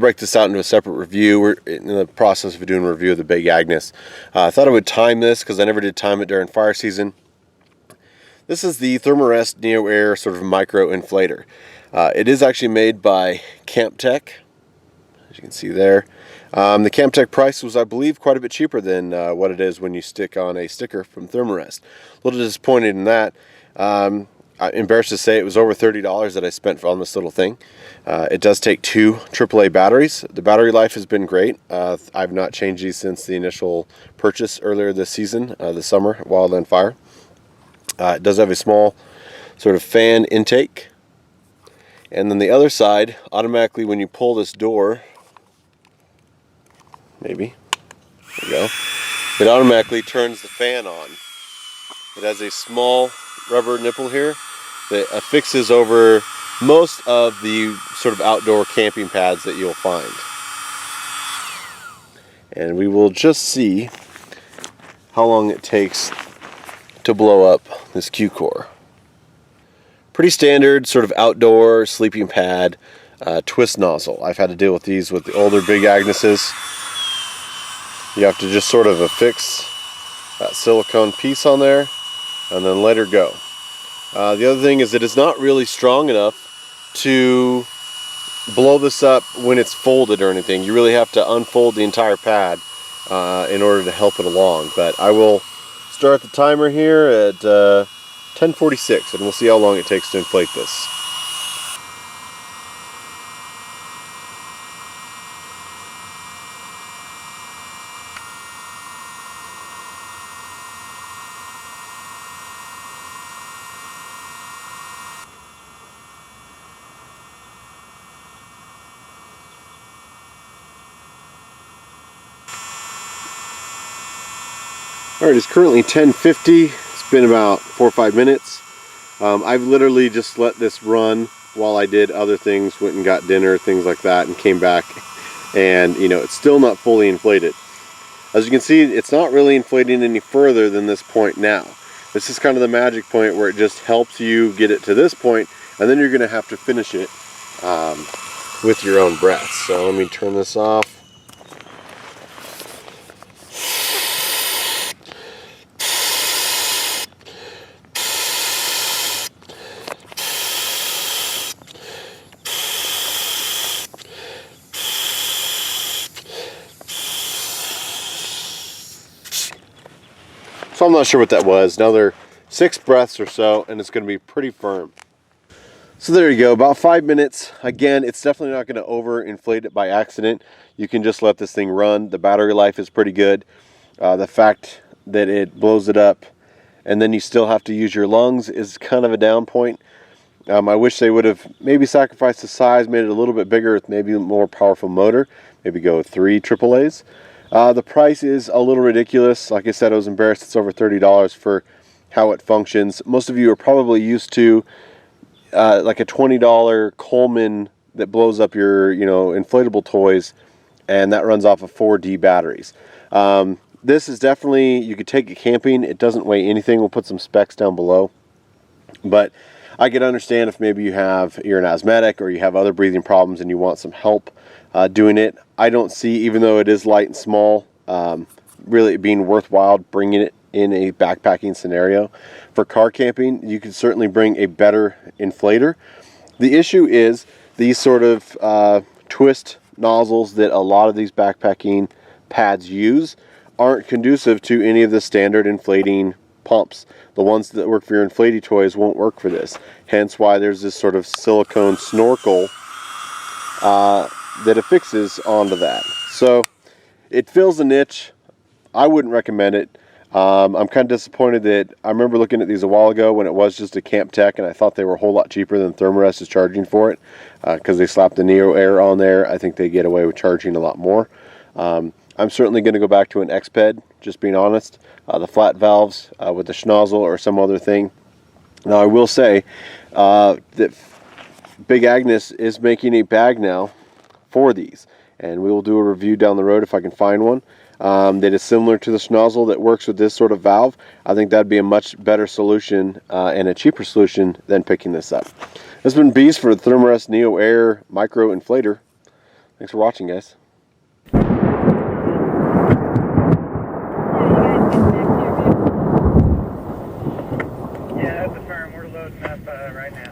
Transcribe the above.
break this out into a separate review. We're in the process of doing a review of the Big Agnes. I thought I would time this because I never did time it during fire season. This is the Thermarest NeoAir sort of micro inflator. It is actually made by CampTech, as you can see there. The CampTech price was, I believe, quite a bit cheaper than what it is when you stick on a sticker from Thermarest. A little disappointed in that. I'm embarrassed to say it was over $30 that I spent on this little thing. It does take 2 AAA batteries. The battery life has been great. I've not changed these since the initial purchase earlier this season, this summer, Wildland Fire. It does have a small sort of fan intake. And then the other side, automatically when you pull this door, maybe, there you go, it automatically turns the fan on. It has a small rubber nipple here that affixes over most of the sort of outdoor camping pads that you'll find. And we will just see how long it takes to blow up this Q-core. Pretty standard sort of outdoor sleeping pad twist nozzle. I've had to deal with these with the older Big Agneses. You have to just sort of affix that silicone piece on there and then let her go. The other thing is that it's not really strong enough to blow this up when it's folded or anything. You really have to unfold the entire pad in order to help it along. But I will start the timer here at 10:46 and we'll see how long it takes to inflate this. Alright, it's currently 10:50. It's been about 4 or 5 minutes. I've literally just let this run while I did other things, went and got dinner, things like that, and came back. And, you know, it's still not fully inflated. As you can see, it's not really inflating any further than this point now. This is kind of the magic point where it just helps you get it to this point, and then you're going to have to finish it with your own breath. So let me turn this off. So I'm not sure what that was. Another 6 breaths or so, and it's going to be pretty firm. So there you go, about 5 minutes. Again, it's definitely not going to over-inflate it by accident. You can just let this thing run. The battery life is pretty good. The fact that it blows it up and then you still have to use your lungs is kind of a down point. I wish they would have maybe sacrificed the size, made it a little bit bigger with maybe a more powerful motor. Maybe go with 3 AAAs. The price is a little ridiculous. Like I said, I was embarrassed. It's over $30 for how it functions. Most of you are probably used to like a $20 Coleman that blows up your, you know, inflatable toys, and that runs off of 4D batteries. This is definitely, you could take it camping. It doesn't weigh anything. We'll put some specs down below. But I could understand if maybe you're an asthmatic or you have other breathing problems and you want some help doing it. I don't see, even though it is light and small, really it being worthwhile bringing it in a backpacking scenario. For car camping, you could certainly bring a better inflator. The issue is these sort of twist nozzles that a lot of these backpacking pads use aren't conducive to any of the standard inflating pumps. The ones that work for your inflating toys won't work for this. Hence why there's this sort of silicone snorkel that affixes onto that. So it fills a niche. I wouldn't recommend it. I'm kind of disappointed that I remember looking at these a while ago when it was just a CampTech, and I thought they were a whole lot cheaper than Thermarest is charging for it because they slapped the NeoAir on there. I think they get away with charging a lot more. I'm certainly going to go back to an X-Ped, just being honest. The flat valves with the schnozzle or some other thing. Now I will say that Big Agnes is making a bag now for these, and we will do a review down the road if I can find one that is similar to the schnozzle that works with this sort of valve. I think that'd be a much better solution and a cheaper solution than picking this up. This has been Beast for the Thermarest NeoAir Micro Inflator. Thanks for watching, guys. Yeah, that's a firm. We're loading up right now.